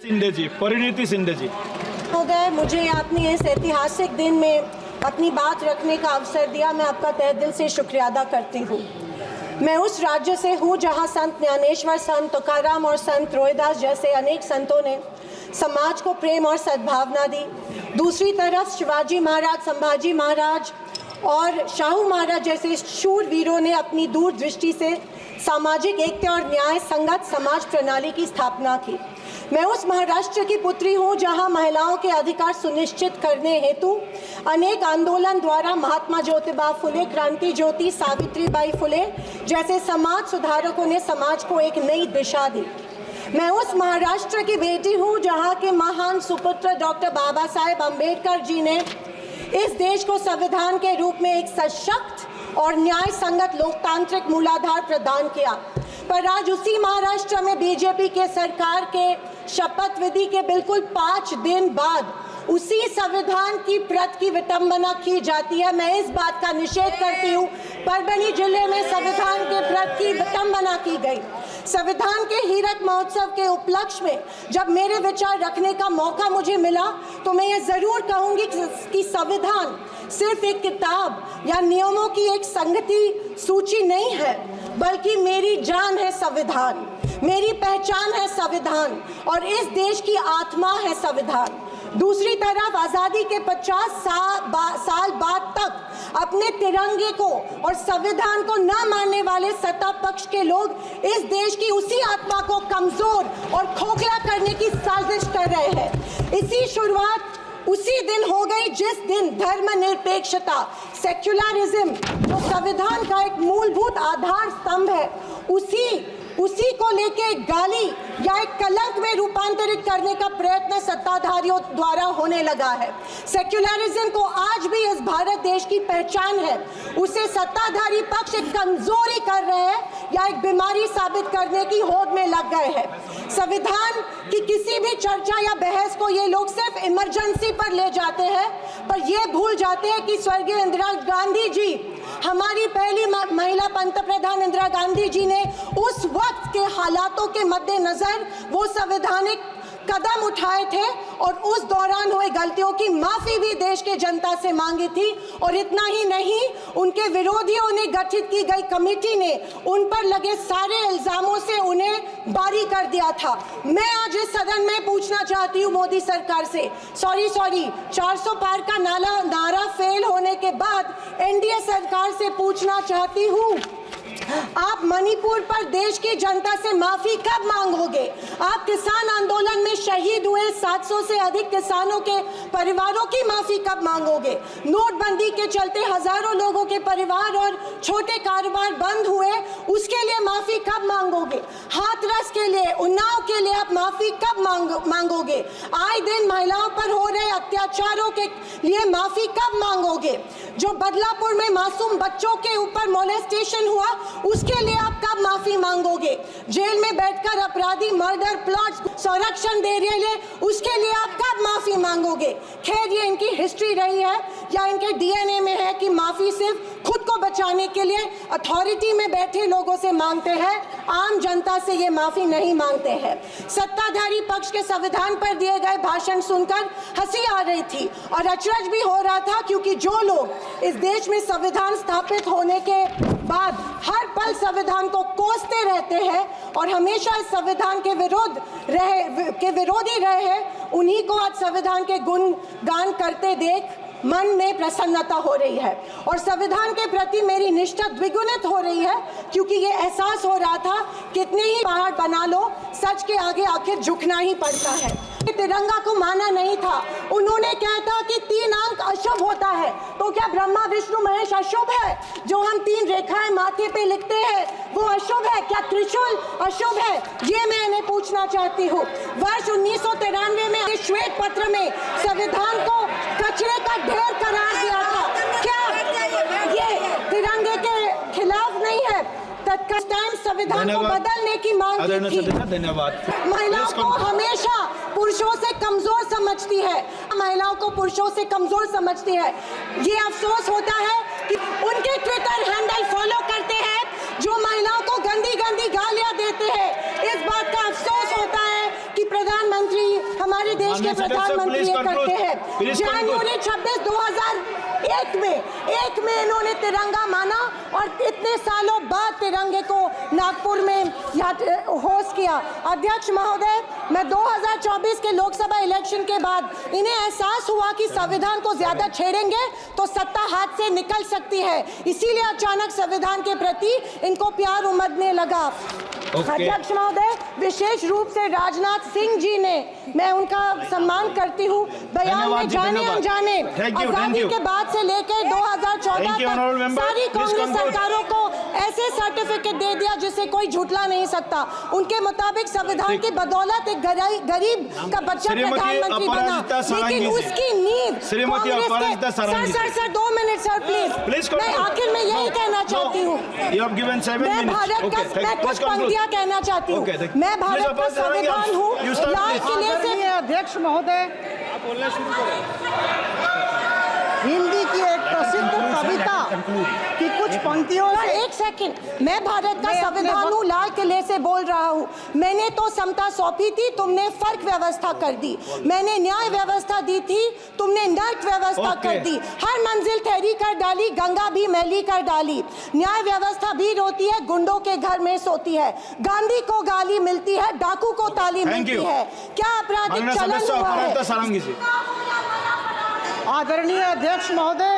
शिंदे जी, परिणीति शिंदे जी। महोदय, मुझे आपने इस ऐतिहासिक दिन में अपनी बात रखने का अवसर दिया, मैं आपका तहे दिल से शुक्रिया अदा करती हूँ। मैं उस राज्य से हूँ जहाँ संत ज्ञानेश्वर, संत तुकाराम और संत रोहिदास जैसे अनेक संतों ने समाज को प्रेम और सद्भावना दी। दूसरी तरफ शिवाजी महाराज, संभाजी महाराज और शाहू महाराज जैसे शूरवीरों ने अपनी दूरदृष्टि से सामाजिक एकता और न्याय संगत समाज प्रणाली की स्थापना की। मैं उस महाराष्ट्र की पुत्री हूँ जहाँ महिलाओं के अधिकार सुनिश्चित करने हेतु अनेक आंदोलन द्वारा महात्मा ज्योतिबा फुले, क्रांति ज्योति सावित्रीबाई फुले जैसे समाज सुधारकों ने समाज को एक नई दिशा दी। मैं उस महाराष्ट्र की बेटी हूँ जहाँ के महान सुपुत्र डॉक्टर बाबा साहेब अम्बेडकर जी ने इस देश को संविधान के रूप में एक सशक्त और न्याय संगत लोकतांत्रिक मूलाधार प्रदान किया। पर आज उसी महाराष्ट्र में बीजेपी के सरकार के शपथ विधि के बिल्कुल 5 दिन बाद उसी संविधान की प्रत की विटंबना की जाती है। मैं इस बात का निषेध करती हूँ। परभणी जिले में संविधान के प्रत की विटंबना की गई। संविधान के हीरक महोत्सव के उपलक्ष्य में जब मेरे विचार रखने का मौका मुझे मिला तो मैं ये ज़रूर कहूँगी कि संविधान सिर्फ एक किताब या नियमों की एक संगति सूची नहीं है, बल्कि मेरी जान है संविधान, मेरी पहचान है संविधान और इस देश की आत्मा है संविधान। दूसरी तरफ आज़ादी के 50 साल बाद तक अपने तिरंगे को और संविधान को न मानने वाले सत्ता पक्ष के लोग इस देश की उसी आत्मा को कमजोर और खोखला करने की साजिश कर रहे हैं। इसी शुरुआत उसी दिन हो गई जिस दिन धर्मनिरपेक्षता, सेक्युलरिज्म जो संविधान का एक मूलभूत आधार स्तंभ है, उसी को लेके एक गाली या एक कलंक में रूपांतरित करने का प्रयत्न सत्ताधारियों द्वारा होने लगा है। सेक्युलरिज्म को आज भी इस भारत देश की पहचान है, उसे सत्ताधारी पक्ष एक कमजोरी कर रहे हैं या एक बीमारी साबित करने की होड़ में लग गए हैं। संविधान की किसी भी चर्चा या बहस को ये लोग सिर्फ इमरजेंसी पर ले जाते हैं, पर ये भूल जाते हैं कि स्वर्गीय इंदिरा गांधी जी, हमारी पहली महिला पंतप्रधान इंदिरा गांधी जी ने उस वक्त के हालातों के मद्देनजर वो संवैधानिक कदम उठाए थे और उस दौरान हुए गलतियों की माफी भी देश के जनता से मांगी थी। और इतना ही नहीं, उनके विरोधियों ने गठित की गई कमेटी ने उन पर लगे सारे इल्जामों से उन्हें बारी कर दिया था। मैं आज इस सदन में पूछना चाहती हूँ मोदी सरकार से, सॉरी 400 पार का नारा फेल होने के बाद एनडीए सरकार से पूछना चाहती हूँ, आप मणिपुर पर देश की जनता से माफी कब मांगोगे? आप किसान आंदोलन में शहीद हुए 700 से अधिक किसानों के परिवारों की माफी कब मांगोगे? नोटबंदी के चलते हजारों लोगों के परिवार और छोटे कारोबार बंद हुए, उसके लिए माफी कब मांगोगे? हाथरस के लिए, उन्नाव के लिए आप माफी कब मांगोगे? आए दिन महिलाओं पर हो रहे अत्याचारों के लिए माफी कब मांगोगे? जो बदलापुर में मासूम बच्चों के ऊपर मोलेस्टेशन हुआ, उसके लिए आप कब माफी मांगोगे? जेल में बैठकर अपराधी मर्डर प्लॉट संरक्षण दे रहे हैं, उसके लिए आप कब माफी मांगोगे? खैर, ये इनकी हिस्ट्री रही है या इनके डीएनए में है कि माफी सिर्फ खुद को बचाने के लिए अथॉरिटी में बैठे लोगों से मांगते हैं, आम जनता से ये माफी नहीं मांगते हैं। सत्ताधारी पक्ष के संविधान पर दिए गए भाषण सुनकर हंसी आ रही थी और अचरज भी हो रहा था, क्योंकि जो लोग इस देश में संविधान स्थापित होने के बाद हर पल संविधान को कोसते रहते हैं और हमेशा इस संविधान के विरोधी रहे हैं, उन्हीं को आज संविधान के गुणगान करते देख मन में प्रसन्नता हो रही है और संविधान के प्रति मेरी निष्ठा द्विगुणित हो रही है, क्योंकि ये एहसास हो रहा था कितने ही पहाड़ बना लो, सच के आगे आखिर झुकना ही पड़ता है। तिरंगा को माना नहीं था। उन्होंने कहा था कि 3 अंक अशुभ होता है, तो क्या ब्रह्मा विष्णु महेश अशुभ है? जो हम 3 रेखाएं माथे पे लिखते हैं वो अशुभ है? क्या त्रिशूल अशुभ है? ये मैं इन्हें पूछना चाहती हूँ। वर्ष 1993 में श्वेत पत्र में संविधान को कचरे का ढेर करार दिया था। क्या ये तिरंगे के खिलाफ नहीं है? तत्काल संविधान को बदलने की मांग की थी। धन्यवाद। महिलाओं को हमेशा पुरुषों से कमजोर समझती है, महिलाओं को पुरुषों से कमजोर समझती है। ये अफसोस होता है कि उनके ट्विटर हैंडल फॉलो करते हैं जो महिलाओं को गंदी गंदी गालियां देते हैं। इस बात का अफसोस होता है कि प्रधानमंत्री देश के Mr. प्रधानमंत्री please ये conclude. करते हैं। Please conclude. जनवरी 26 2001 में इन्होंने तिरंगा माना और इतने सालों बाद तिरंगे को नागपुर में होस्ट किया। अध्यक्ष महोदय, मैं 2024 के लोकसभा इलेक्शन के बाद इन्हें एहसास हुआ कि संविधान को ज्यादा छेड़ेंगे तो सत्ता हाथ से निकल सकती है, इसीलिए अचानक संविधान के प्रति इनको प्यार उमड़ने लगा। अध्यक्ष महोदय, विशेष रूप से राजनाथ सिंह जी ने, मैं उनका सम्मान करती हूँ, बयान में जाने अनजाने आजादी के बाद से लेकर 2014 तक सारी कांग्रेस सरकारों को ऐसे सर्टिफिकेट दे दिया जिसे कोई झुठला नहीं सकता। उनके मुताबिक संविधान की बदौलत एक गरीब का बच्चा प्रधानमंत्री बना, लेकिन उसकी नींव सर 2 मिनट सर प्लीज। मैं आखिर में यही कहना चाहती हूँ, मैं भारत का, मैं कुछ पंक्तियां कहना चाहती हूँ। मैं भारत का संविधान हूँ, लाल किले से। अध्यक्ष महोदय, हिंदी की एक प्रसिद्ध कविता की कुछ पंक्तियों से। एक सेकंड, मैं भारत का संविधान हूँ, लाल किले से बोल रहा हूँ। मैंने तो समता सौंपी थी, तुमने फर्क व्यवस्था कर दी। मैंने न्याय व्यवस्था दी थी, तुमने नर्क व्यवस्था कर दी। हर मंजिल ठहरी कर डाली, गंगा भी मैली कर डाली। न्याय व्यवस्था भी रोती है, गुंडों के घर में सोती है। गांधी को गाली मिलती है, डाकू को ताली मिलती है। क्या आपराधिक चलन हुआ है? आदरणीय अध्यक्ष महोदय,